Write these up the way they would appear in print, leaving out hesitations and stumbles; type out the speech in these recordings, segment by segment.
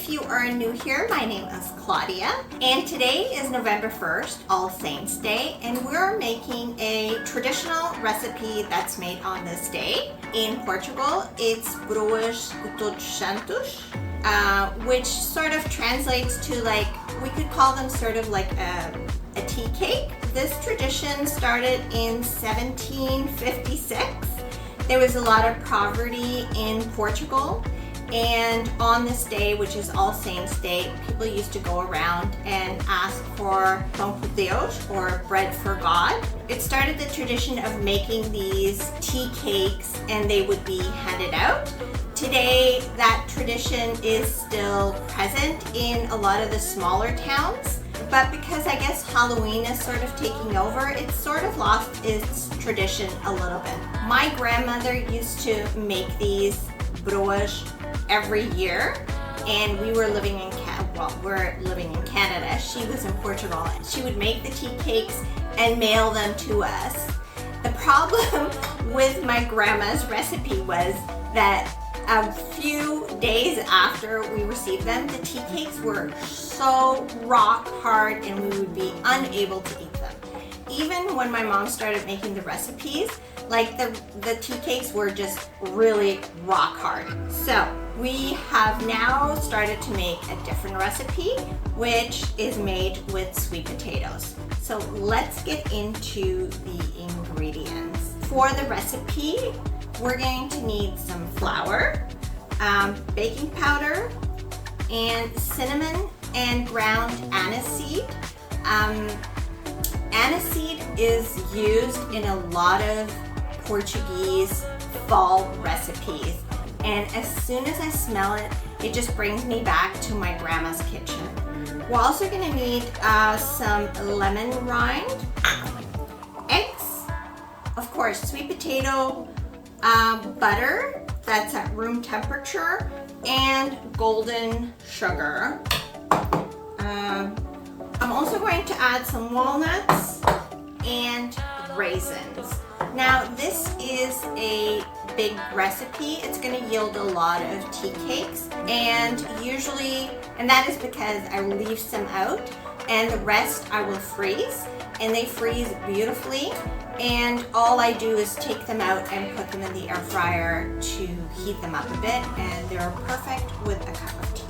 if you are new here, my name is Claudia, and today is November 1st, All Saints Day, and we're making a traditional recipe that's made on this day. In Portugal, it's Broas de Batata Doce, which sort of translates to, like, we could call them sort of like a tea cake. This tradition started in 1756. There was a lot of poverty in Portugal, and on this day, which is All Saints Day, people used to go around and ask for portugues, or bread for God. It started the tradition of making these tea cakes, and they would be handed out. Today, that tradition is still present in a lot of the smaller towns, but because I guess Halloween is sort of taking over, it's sort of lost its tradition a little bit. My grandmother used to make these broas every year, and we were living in we're living in Canada. She was in Portugal. She would make the tea cakes and mail them to us. The problem with my grandma's recipe was that a few days after we received them, the tea cakes were so rock hard and we would be unable to eat them. Even when my mom started making the recipes, like the tea cakes were just really rock hard. So we have now started to make a different recipe, which is made with sweet potatoes. So let's get into the ingredients. For the recipe, we're going to need some flour, baking powder, and cinnamon and ground anise seed. Anise seed is used in a lot of Portuguese fall recipes, and as soon as I smell it, it just brings me back to my grandma's kitchen. We're also going to need some lemon rind, eggs, of course, sweet potato, butter that's at room temperature, and golden sugar. I'm also going to add some walnuts and raisins. Now this is a big recipe. It's going to yield a lot of tea cakes, and that is because I leave some out and the rest I will freeze, and they freeze beautifully, and all I do is take them out and put them in the air fryer to heat them up a bit, and they're perfect with a cup of tea.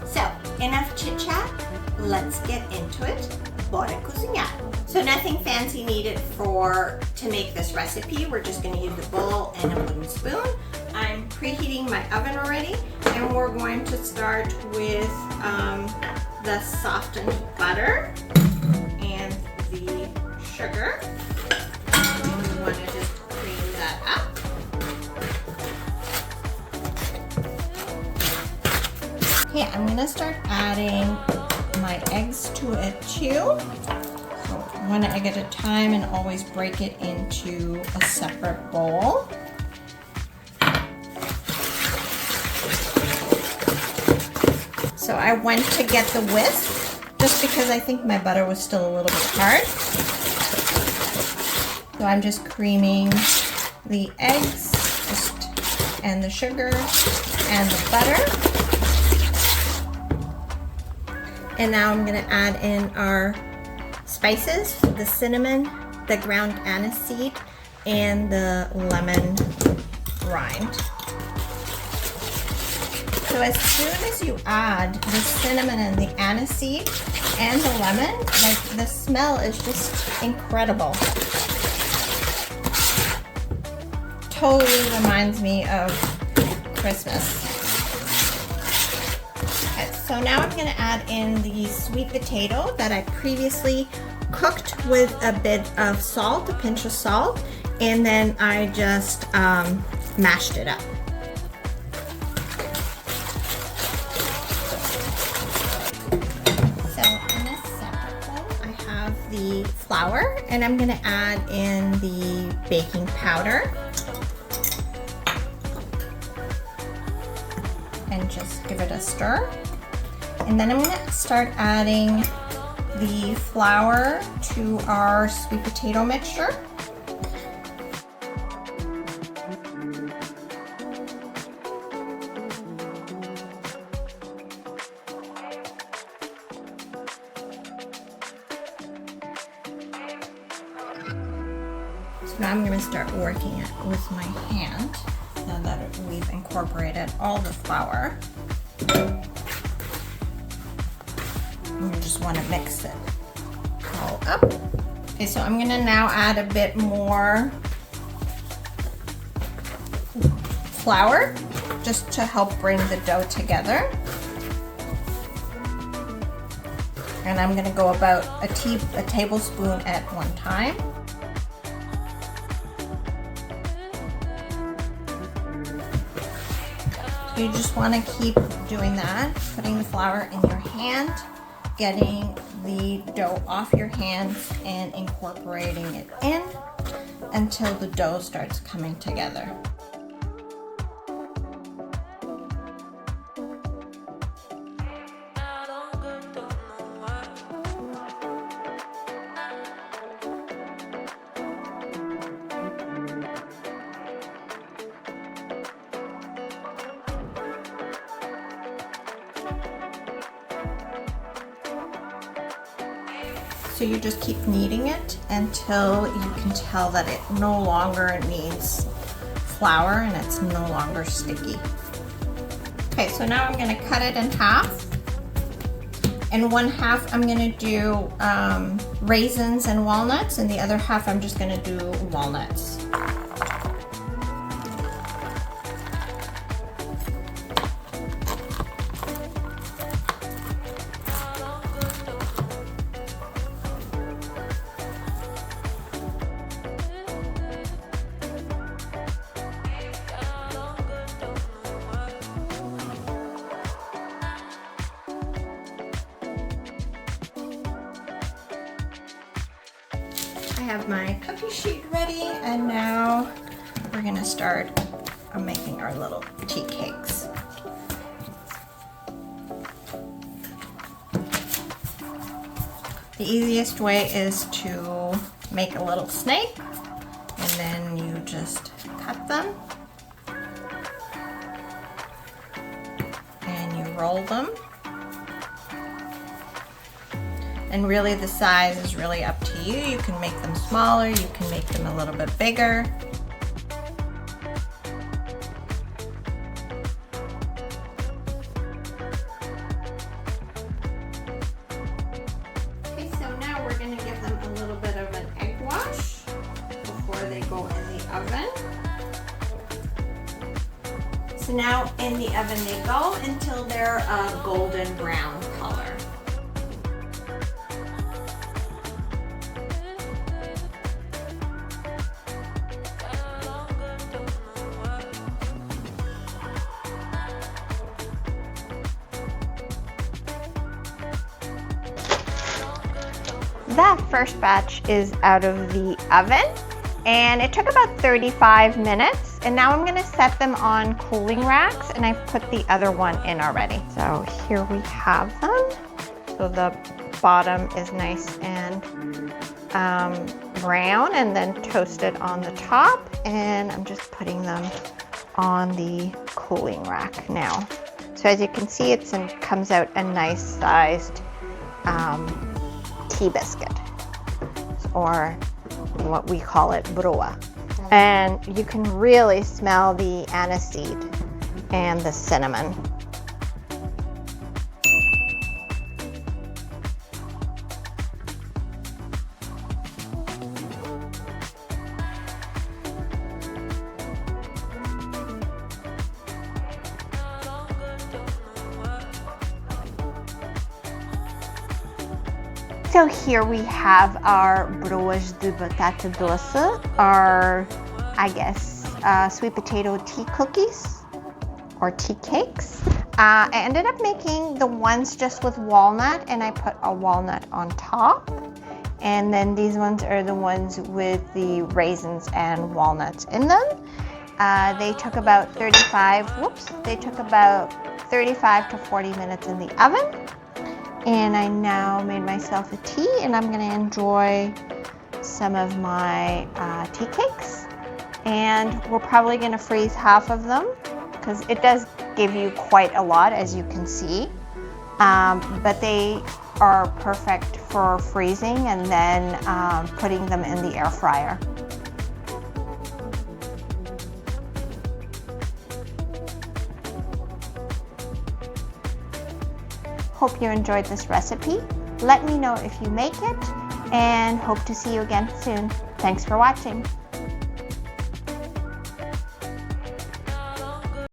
So enough chit chat, let's get into it. Bora cozinhar. So nothing fancy needed to make this recipe. We're just going to use a bowl and a wooden spoon. I'm preheating my oven already, and we're going to start with the softened butter and the sugar. And we want to just cream that up. Okay, I'm going to start adding my eggs to it too. So one egg at a time, and always break it into a separate bowl. So I went to get the whisk just because I think my butter was still a little bit hard. So I'm just creaming the eggs and the sugar and the butter. And now I'm going to add in our spices, the cinnamon, the ground anise seed, and the lemon rind. So as soon as you add the cinnamon and the anise seed and the lemon, like, the smell is just incredible. Totally reminds me of Christmas. So now I'm going to add in the sweet potato that I previously cooked with a bit of salt, a pinch of salt, and then I just mashed it up. So in a separate bowl, I have the flour, and I'm going to add in the baking powder. And just give it a stir. And then I'm going to start adding the flour to our sweet potato mixture. Now I'm going to start working it with my hand now that we've incorporated all the flour. You just want to mix it all up. Okay, so I'm going to now add a bit more flour just to help bring the dough together. And I'm going to go about a tablespoon at one time. So you just want to keep doing that, putting the flour in your hand, getting the dough off your hands and incorporating it in until the dough starts coming together. So you just keep kneading it until you can tell that it no longer needs flour and it's no longer sticky. Okay, so now I'm going to cut it in half. And one half I'm going to do raisins and walnuts, and the other half I'm just going to do walnuts. I have my cookie sheet ready, and now we're gonna start making our little tea cakes. The easiest way is to make a little snake, and then you just cut them and you roll them. And really the size is really up to you. You can make them smaller, you can make them a little bit bigger. Okay, so now we're going to give them a little bit of an egg wash before they go in the oven. So now in the oven they go until they're a golden brown color. That first batch is out of the oven, and it took about 35 minutes. And now I'm gonna set them on cooling racks, and I've put the other one in already. So here we have them. So the bottom is nice and brown and then toasted on the top. And I'm just putting them on the cooling rack now. So as you can see, it comes out a nice sized tea biscuit, or what we call it, broa. And you can really smell the aniseed and the cinnamon. So here we have our Broas de Batata Doce, our, I guess, sweet potato tea cookies or tea cakes. I ended up making the ones just with walnut, and I put a walnut on top. And then these ones are the ones with the raisins and walnuts in them. They took about 35 to 40 minutes in the oven. And I now made myself a tea, and I'm gonna enjoy some of my tea cakes. And we're probably gonna freeze half of them because it does give you quite a lot, as you can see. But they are perfect for freezing and then putting them in the air fryer. Hope you enjoyed this recipe. Let me know if you make it, and hope to see you again soon. Thanks for watching.